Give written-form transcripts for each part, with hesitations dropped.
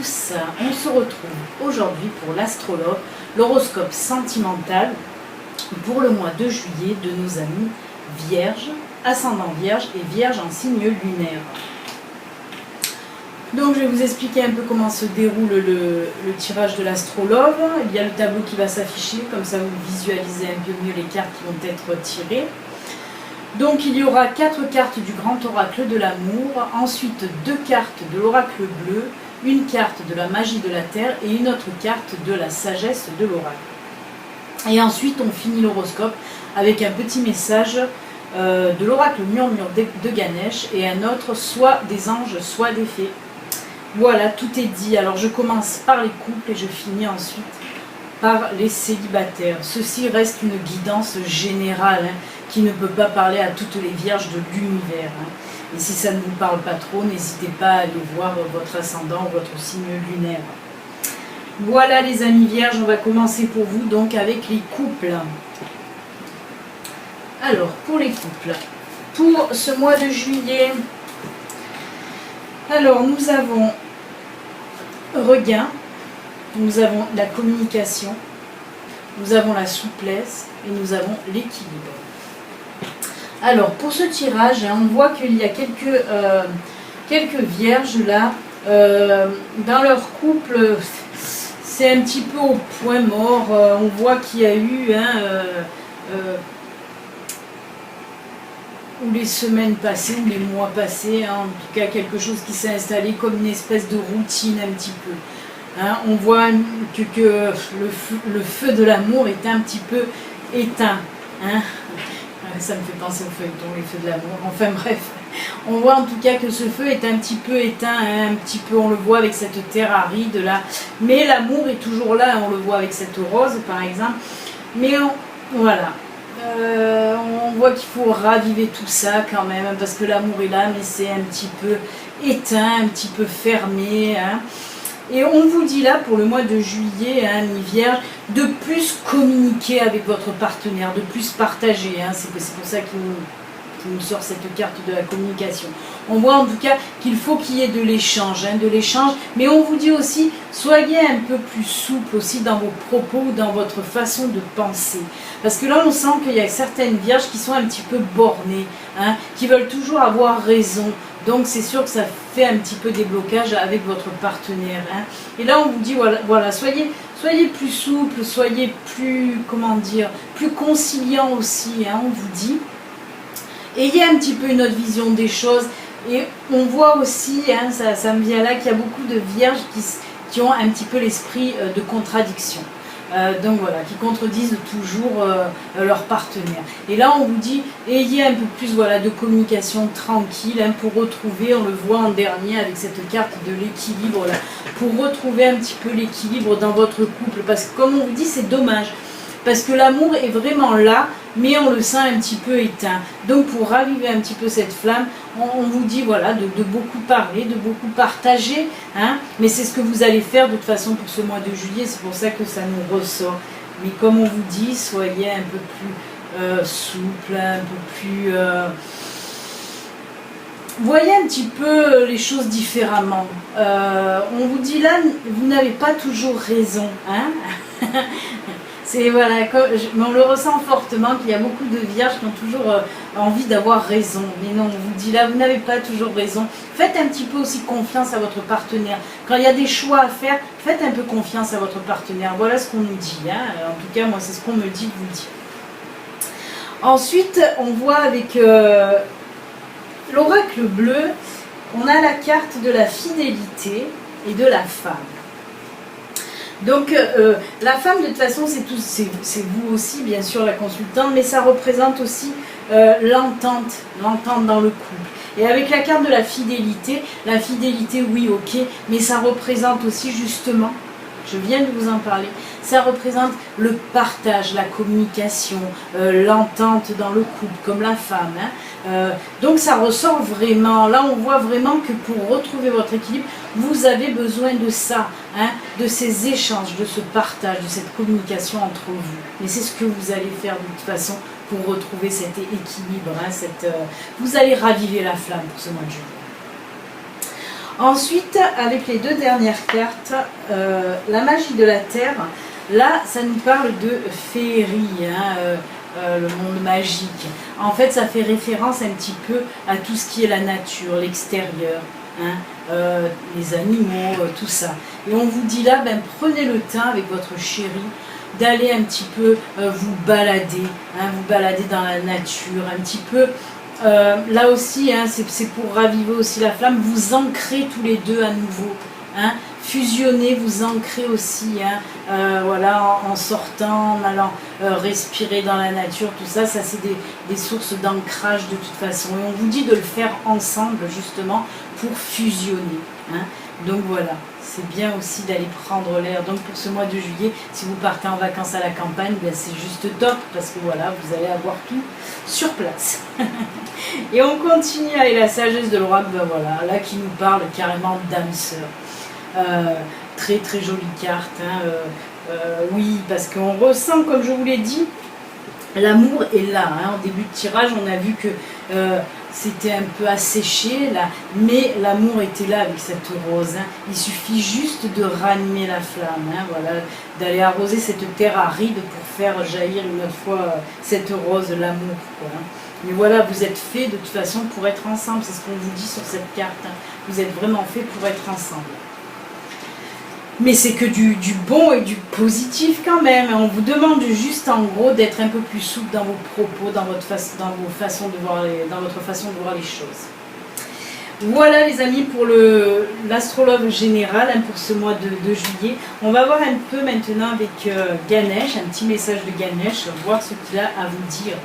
tous, on se retrouve aujourd'hui pour l'astrologue, l'horoscope sentimental pour le mois de juillet de nos amis Vierges, ascendant Vierge et Vierge en signe lunaire. Donc je vais vous expliquer un peu comment se déroule le tirage de l'astrologue. Il y a le tableau qui va s'afficher, comme ça vous visualisez un peu mieux les cartes qui vont être tirées. Donc il y aura 4 cartes du grand oracle de l'amour, ensuite 2 cartes de l'oracle bleu, une carte de la magie de la terre et une autre carte de la sagesse de l'oracle. Et ensuite on finit l'horoscope avec un petit message de l'oracle murmure de Ganesh et un autre soit des anges, soit des fées. Voilà, tout est dit. Alors je commence par les couples et je finis ensuite par les célibataires. Ceci reste une guidance générale qui ne peut pas parler à toutes les vierges de l'univers. Et si ça ne vous parle pas trop, n'hésitez pas à aller voir votre ascendant ou votre signe lunaire. Voilà les amis vierges, on va commencer pour vous donc avec les couples. Alors pour les couples, pour ce mois de juillet, alors nous avons regain, nous avons la communication, nous avons la souplesse et nous avons l'équilibre. Alors pour ce tirage, on voit qu'il y a quelques vierges là, dans leur couple, c'est un petit peu au point mort. On voit qu'il y a eu ou les semaines passées, ou les mois passés, en tout cas quelque chose qui s'est installé comme une espèce de routine un petit peu. On voit que le feu de l'amour est un petit peu éteint. Ça me fait penser au feuilleton, les feux de l'amour. Enfin bref, on voit en tout cas que ce feu est un petit peu éteint, un petit peu, on le voit avec cette terre aride là. Mais l'amour est toujours là, on le voit avec cette rose par exemple. Mais voilà. On voit qu'il faut raviver tout ça quand même, parce que l'amour est là, mais c'est un petit peu éteint, un petit peu fermé. Et on vous dit là, pour le mois de juillet, mi vierge, de plus communiquer avec votre partenaire, de plus partager. C'est pour ça qu'il nous sort cette carte de la communication. On voit en tout cas qu'il faut qu'il y ait de l'échange, mais on vous dit aussi, soyez un peu plus souple aussi dans vos propos ou dans votre façon de penser. Parce que là, on sent qu'il y a certaines vierges qui sont un petit peu bornées, qui veulent toujours avoir raison. Donc c'est sûr que ça fait un petit peu des blocages avec votre partenaire. Et là, on vous dit, voilà, soyez plus souple, soyez plus, plus conciliant aussi, on vous dit. Ayez un petit peu une autre vision des choses. Et on voit aussi, ça me vient là, qu'il y a beaucoup de vierges qui ont un petit peu l'esprit de contradiction. Donc voilà, qui contredisent toujours leur partenaire. Et là on vous dit, ayez un peu plus de communication tranquille pour retrouver, on le voit en dernier avec cette carte de l'équilibre là, pour retrouver un petit peu l'équilibre dans votre couple. Parce que comme on vous dit, c'est dommage. Parce que l'amour est vraiment là, mais on le sent un petit peu éteint. Donc pour raviver un petit peu cette flamme, on vous dit de beaucoup parler, de beaucoup partager. Mais c'est ce que vous allez faire de toute façon pour ce mois de juillet, c'est pour ça que ça nous ressort. Mais comme on vous dit, soyez un peu plus souple, un peu plus... voyez un petit peu les choses différemment. On vous dit là, vous n'avez pas toujours raison. Mais on le ressent fortement qu'il y a beaucoup de vierges qui ont toujours envie d'avoir raison. Mais non, on vous dit là, vous n'avez pas toujours raison. Faites un petit peu aussi confiance à votre partenaire. Quand il y a des choix à faire, faites un peu confiance à votre partenaire. Voilà ce qu'on nous dit. En tout cas, moi, c'est ce qu'on me dit de vous dire. Ensuite, on voit avec l'oracle bleu, on a la carte de la fidélité et de la femme. Donc la femme de toute façon c'est vous aussi bien sûr la consultante, mais ça représente aussi l'entente dans le couple. Et avec la carte de la fidélité oui ok, mais ça représente aussi justement, je viens de vous en parler, ça représente le partage, la communication, l'entente dans le couple comme la femme. Donc ça ressort vraiment, là on voit vraiment que pour retrouver votre équilibre, vous avez besoin de ça, de ces échanges, de ce partage, de cette communication entre vous. Et c'est ce que vous allez faire de toute façon pour retrouver cet équilibre, vous allez raviver la flamme pour ce mois de juillet. Ensuite, avec les deux dernières cartes, la magie de la terre, là, ça nous parle de féerie, hein, le monde magique. En fait, ça fait référence un petit peu à tout ce qui est la nature, l'extérieur, hein, les animaux, tout ça. Et on vous dit là, ben, prenez le temps avec votre chéri d'aller un petit peu vous balader, hein, vous balader dans la nature, un petit peu. Là aussi, hein, c'est pour raviver aussi la flamme, vous ancrez tous les deux à nouveau, hein, fusionnez, vous ancrez aussi, hein, voilà, en sortant, en allant respirer dans la nature, tout ça, ça c'est des sources d'ancrage de toute façon. Et on vous dit de le faire ensemble justement pour fusionner, hein. Donc voilà, c'est bien aussi d'aller prendre l'air. Donc pour ce mois de juillet, si vous partez en vacances à la campagne, ben c'est juste top parce que voilà, vous allez avoir tout sur place. Et on continue avec la sagesse de l'oracle, ben voilà, là qui nous parle carrément d'âme sœur. Très très jolie carte, hein, oui, parce qu'on ressent, comme je vous l'ai dit, l'amour est là, hein. Au début de tirage, on a vu que c'était un peu asséché là, mais l'amour était là avec cette rose, hein. Il suffit juste de ranimer la flamme, hein, voilà, d'aller arroser cette terre aride pour faire jaillir une autre fois cette rose, l'amour, quoi, hein. Mais voilà, vous êtes fait de toute façon pour être ensemble, c'est ce qu'on vous dit sur cette carte, hein. Vous êtes vraiment fait pour être ensemble. Mais c'est que du bon et du positif quand même. On vous demande juste en gros d'être un peu plus souple dans vos propos, dans votre façon de voir les choses. Voilà les amis pour l'astrologue général, hein, pour ce mois de juillet. On va voir un peu maintenant avec Ganesh, un petit message de Ganesh, voir ce qu'il a à vous dire.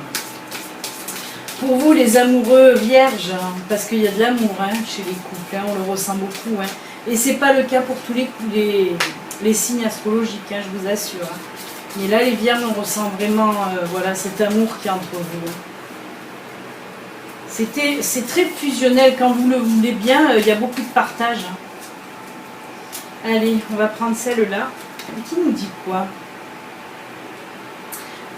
Pour vous les amoureux vierges, hein, parce qu'il y a de l'amour, hein, chez les couples, hein, on le ressent beaucoup, hein. Et c'est pas le cas pour tous les signes astrologiques, hein, je vous assure, hein. Mais là les vierges, on ressent vraiment voilà, cet amour qui est entre vous. C'est très fusionnel quand vous le voulez bien, il y a beaucoup de partage, hein. Allez, on va prendre celle-là. Qui nous dit quoi?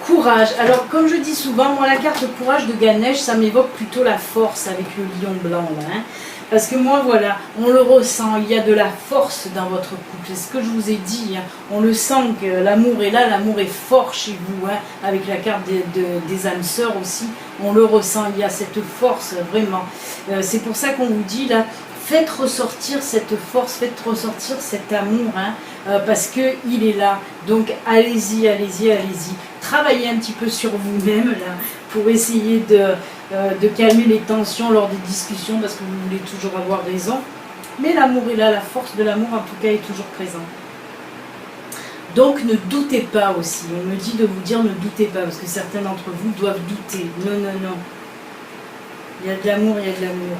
Courage. Alors, comme je dis souvent, moi, la carte courage de Ganesh, ça m'évoque plutôt la force avec le lion blanc, là, hein. Parce que moi, voilà, on le ressent, il y a de la force dans votre couple. C'est ce que je vous ai dit, hein. On le sent que l'amour est là, l'amour est fort chez vous, hein. Avec la carte des âmes sœurs aussi, on le ressent, il y a cette force, vraiment. C'est pour ça qu'on vous dit, là, faites ressortir cette force, faites ressortir cet amour, hein, parce qu'il est là. Donc allez-y, allez-y, allez-y. Travaillez un petit peu sur vous-même là, pour essayer de calmer les tensions lors des discussions, parce que vous voulez toujours avoir raison. Mais l'amour est là, la force de l'amour en tout cas est toujours présente. Donc ne doutez pas aussi. On me dit de vous dire ne doutez pas, parce que certains d'entre vous doivent douter. Non, non, non. Il y a de l'amour, il y a de l'amour.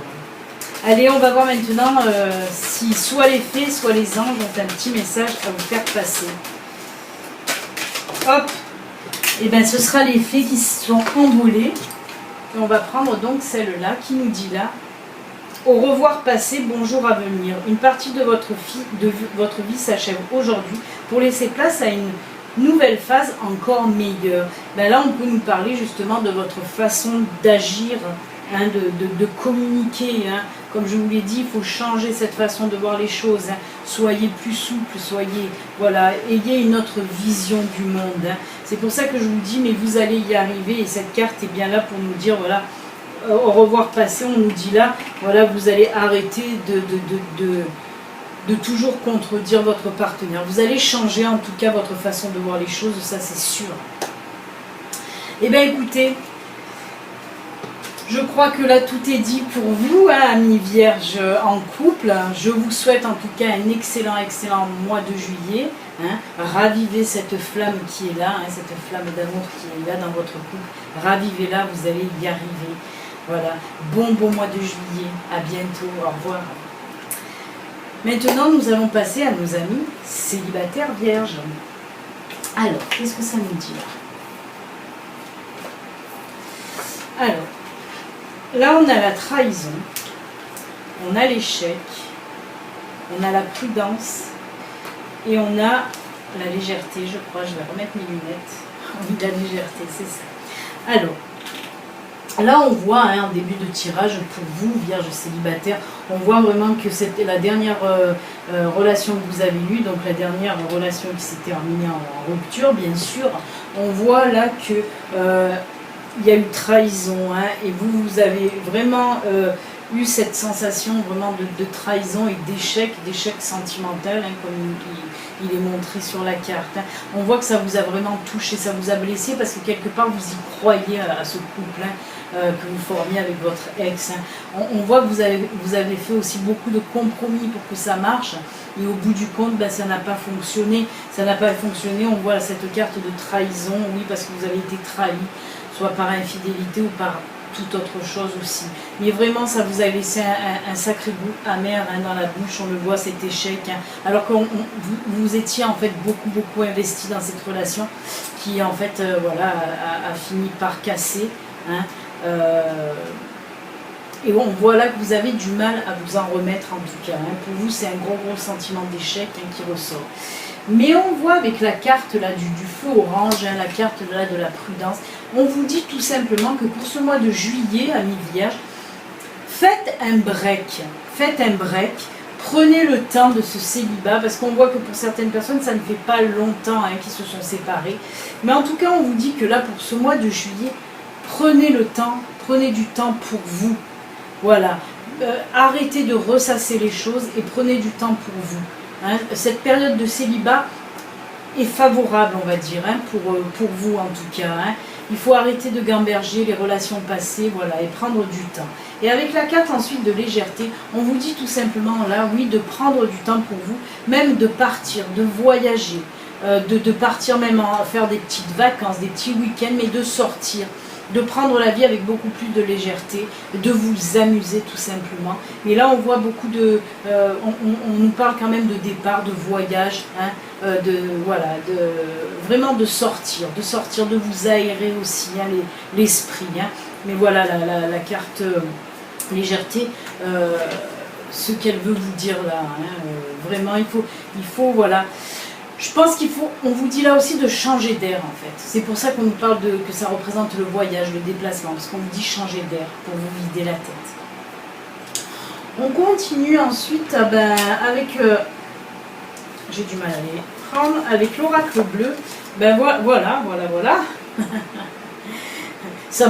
Allez, on va voir maintenant si soit les fées, soit les anges ont un petit message à vous faire passer. Hop! Et bien ce sera les fées qui se sont envolées. Et on va prendre donc celle-là qui nous dit là: au revoir passé, bonjour à venir. Une partie de votre vie s'achève aujourd'hui pour laisser place à une nouvelle phase encore meilleure. Ben là, on peut nous parler justement de votre façon d'agir, hein, de communiquer, hein. Comme je vous l'ai dit, il faut changer cette façon de voir les choses, hein. Soyez plus souple, soyez, voilà, ayez une autre vision du monde, hein. C'est pour ça que je vous dis, mais vous allez y arriver, et cette carte est bien là pour nous dire, voilà, au revoir passé, on nous dit là, voilà, vous allez arrêter de toujours contredire votre partenaire. Vous allez changer en tout cas votre façon de voir les choses, ça c'est sûr. Eh bien écoutez, je crois que là tout est dit pour vous, hein, amis vierges en couple. Je vous souhaite en tout cas un excellent mois de juillet, hein. Ravivez cette flamme qui est là, hein, cette flamme d'amour qui est là dans votre couple. Ravivez-la, vous allez y arriver. Voilà, bon mois de juillet, à bientôt, au revoir. Maintenant, nous allons passer à nos amis célibataires vierges. Alors, qu'est-ce que ça nous dit là? Alors, là, on a la trahison, on a l'échec, on a la prudence et on a la légèreté, je crois. Je vais remettre mes lunettes. On a la légèreté, c'est ça. Alors, Là, on voit, en début de tirage, pour vous, Vierge célibataire, on voit vraiment que c'était la dernière relation que vous avez eue, donc la dernière relation qui s'est terminée en rupture, bien sûr. On voit là que il y a eu trahison, et vous avez vraiment eu cette sensation vraiment de trahison et d'échec sentimental, comme il est montré sur la carte. On voit que ça vous a vraiment touché, ça vous a blessé, parce que quelque part vous y croyez à ce couple que vous formiez avec votre ex. On voit que vous avez fait aussi beaucoup de compromis pour que ça marche, et au bout du compte, ça n'a pas fonctionné. Ça n'a pas fonctionné, on voit cette carte de trahison, oui, parce que vous avez été trahi, soit par infidélité ou par toute autre chose aussi. Mais vraiment, ça vous a laissé un sacré goût amer dans la bouche, on le voit, cet échec. Alors que vous étiez en fait beaucoup investi dans cette relation qui en fait voilà, a fini par casser. Et on voit là que vous avez du mal à vous en remettre en tout cas. Pour vous, c'est un gros sentiment d'échec qui ressort. Mais on voit avec la carte là du feu orange, la carte là de la prudence, on vous dit tout simplement que pour ce mois de juillet, amis vierges, faites un break, prenez le temps de ce célibat, parce qu'on voit que pour certaines personnes, ça ne fait pas longtemps qu'ils se sont séparés. Mais en tout cas, on vous dit que là, pour ce mois de juillet, prenez le temps, prenez du temps pour vous. Voilà, arrêtez de ressasser les choses et prenez du temps pour vous. Cette période de célibat est favorable, on va dire, pour vous en tout cas. Il faut arrêter de gamberger les relations passées, voilà, et prendre du temps. Et avec la carte ensuite de légèreté, on vous dit tout simplement là, oui, de prendre du temps pour vous, même de partir, de voyager, de partir même faire des petites vacances, des petits week-ends, mais de sortir, de prendre la vie avec beaucoup plus de légèreté, de vous amuser tout simplement. Et là, on voit beaucoup de... on nous parle quand même de départ, de voyage, vraiment de sortir, de vous aérer aussi l'esprit. Mais voilà, la carte légèreté, ce qu'elle veut vous dire là. Vraiment, il faut voilà... Je pense on vous dit là aussi de changer d'air en fait. C'est pour ça qu'on nous parle que ça représente le voyage, le déplacement, parce qu'on vous dit changer d'air pour vous vider la tête. On continue ensuite avec, j'ai du mal à les prendre, avec l'oracle bleu. Voilà. Ça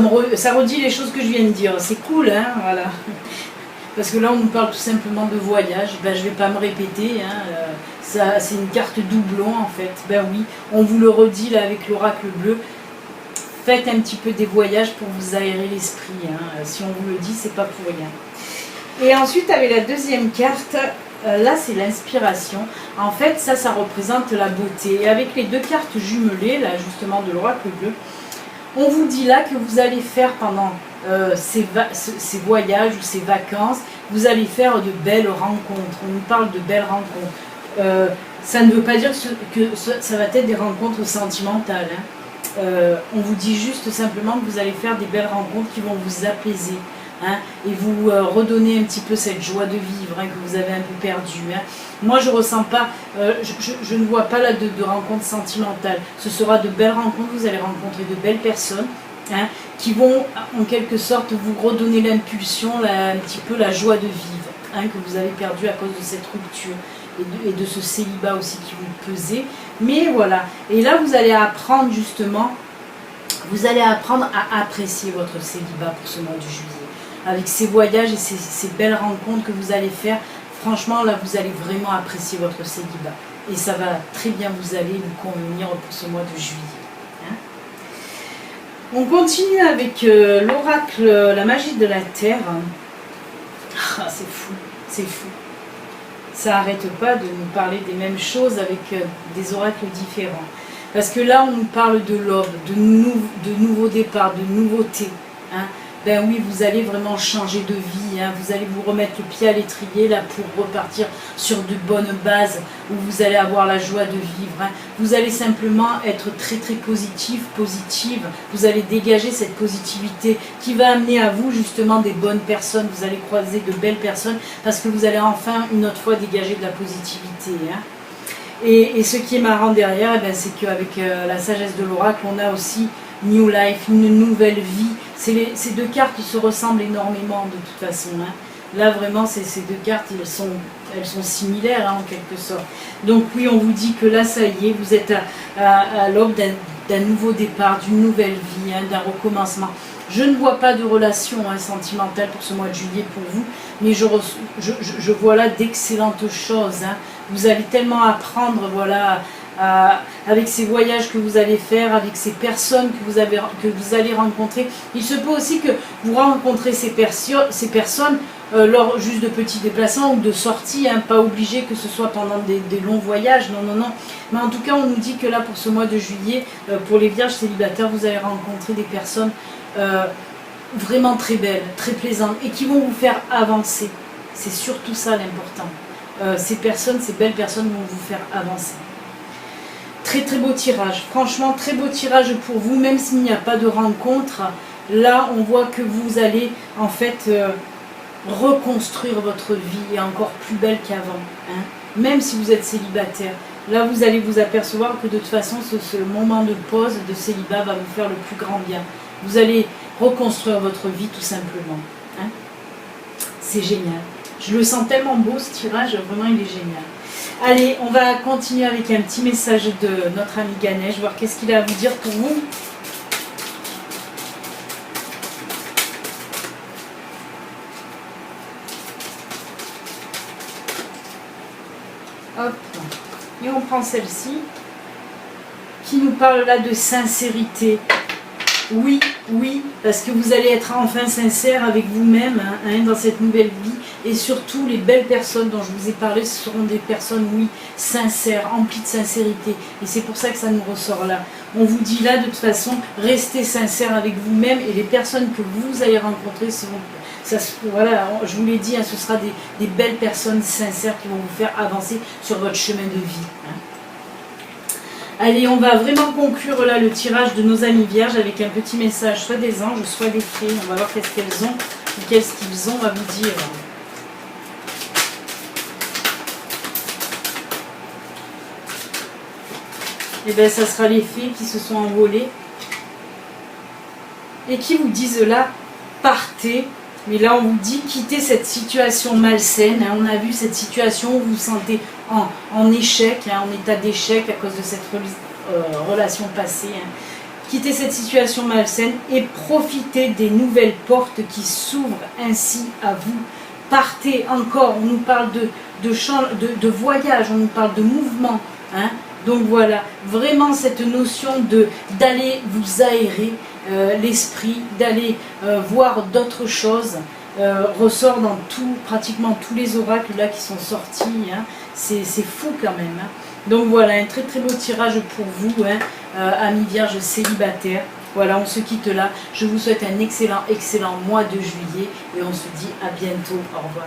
redit les choses que je viens de dire. C'est cool, voilà. Parce que là, on nous parle tout simplement de voyage. Je ne vais pas me répéter. C'est une carte doublon, en fait. Oui, on vous le redit là avec l'oracle bleu. Faites un petit peu des voyages pour vous aérer l'esprit. Si on vous le dit, c'est pas pour rien. Et ensuite, avec la deuxième carte, là, c'est l'inspiration. En fait, ça représente la beauté. Et avec les deux cartes jumelées, là, justement, de l'oracle bleu, on vous dit là que vous allez faire pendant ces voyages ou ces vacances, vous allez faire de belles rencontres. On nous parle de belles rencontres. Ça ne veut pas dire que ça va être des rencontres sentimentales. On vous dit juste simplement que vous allez faire des belles rencontres qui vont vous apaiser. Et vous redonner un petit peu cette joie de vivre que vous avez un peu perdue. Moi, je ressens pas, je ne vois pas là de rencontres sentimentales. Ce sera de belles rencontres, vous allez rencontrer de belles personnes qui vont en quelque sorte vous redonner l'impulsion, un petit peu la joie de vivre que vous avez perdu à cause de cette rupture et de ce célibat aussi qui vous pesait. Mais voilà, et là vous allez apprendre justement, à apprécier votre célibat pour ce mois de juillet. Avec ces voyages et ces belles rencontres que vous allez faire, franchement là vous allez vraiment apprécier votre célibat. Et ça va très bien vous convenir pour ce mois de juillet. On continue avec l'oracle, la magie de la terre. C'est fou, c'est fou. Ça n'arrête pas de nous parler des mêmes choses avec des oracles différents. Parce que là, on nous parle de l'aube, de nouveaux départs, de nouveautés. Oui, vous allez vraiment changer de vie. Vous allez vous remettre le pied à l'étrier là pour repartir sur de bonnes bases où vous allez avoir la joie de vivre. Vous allez simplement être très positive. Vous allez dégager cette positivité qui va amener à vous justement des bonnes personnes. Vous allez croiser de belles personnes parce que vous allez enfin une autre fois dégager de la positivité. Et ce qui est marrant derrière, c'est qu'avec la sagesse de l'oracle, on a aussi new life, une nouvelle vie. Ces deux cartes qui se ressemblent énormément de toute façon. Hein. Là vraiment ces deux cartes elles sont similaires hein, en quelque sorte. Donc oui, on vous dit que là ça y est, vous êtes à l'aube d'un nouveau départ, d'une nouvelle vie, hein, d'un recommencement. Je ne vois pas de relation hein, sentimentale pour ce mois de juillet pour vous, mais je vois là d'excellentes choses. Hein. Vous allez tellement apprendre, voilà, avec ces voyages que vous allez faire, avec ces personnes que vous allez rencontrer. Il se peut aussi que vous rencontrez ces personnes lors juste de petits déplacements ou de sorties, hein, pas obligé que ce soit pendant des longs voyages, non, non, non. Mais en tout cas, on nous dit que là, pour ce mois de juillet, pour les vierges célibataires, vous allez rencontrer des personnes vraiment très belles, très plaisantes et qui vont vous faire avancer. C'est surtout ça l'important. Ces belles personnes vont vous faire avancer. Très très beau tirage, franchement très beau tirage pour vous, même s'il n'y a pas de rencontre. Là, on voit que vous allez en fait reconstruire votre vie et encore plus belle qu'avant. Hein. Même si vous êtes célibataire, là vous allez vous apercevoir que de toute façon ce moment de pause, de célibat va vous faire le plus grand bien. Vous allez reconstruire votre vie tout simplement. Hein. C'est génial. Je le sens tellement beau ce tirage, vraiment il est génial. Allez, on va continuer avec un petit message de notre ami Ganesh, voir qu'est-ce qu'il a à vous dire pour vous. Hop, et on prend celle-ci, qui nous parle là de sincérité. Oui, oui, parce que vous allez être enfin sincère avec vous-même hein, dans cette nouvelle vie. Et surtout, les belles personnes dont je vous ai parlé, ce seront des personnes, oui, sincères, emplies de sincérité. Et c'est pour ça que ça nous ressort là. On vous dit là, de toute façon, restez sincère avec vous-même. Et les personnes que vous allez rencontrer seront... voilà, je vous l'ai dit, hein, ce sera des belles personnes sincères qui vont vous faire avancer sur votre chemin de vie. Hein. Allez, on va vraiment conclure là le tirage de nos amis vierges avec un petit message, soit des anges, soit des fées. On va voir qu'est-ce qu'elles ont ou qu'est-ce qu'ils ont à vous dire. Et bien, ça sera les fées qui se sont envolées et qui vous disent là, partez. Mais là, on vous dit quittez cette situation malsaine. Hein. On a vu cette situation où vous vous sentez en échec, hein, en état d'échec à cause de cette relation passée. Hein. Quittez cette situation malsaine et profitez des nouvelles portes qui s'ouvrent ainsi à vous. Partez encore. On nous parle de voyage, on nous parle de mouvement. Hein. Donc voilà, vraiment cette notion d'aller vous aérer l'esprit, d'aller voir d'autres choses, ressort dans pratiquement tous les oracles là qui sont sortis, hein. C'est fou quand même. Hein. Donc voilà, un très très beau tirage pour vous, hein, amis vierges célibataires. Voilà, on se quitte là. Je vous souhaite un excellent mois de juillet et on se dit à bientôt. Au revoir.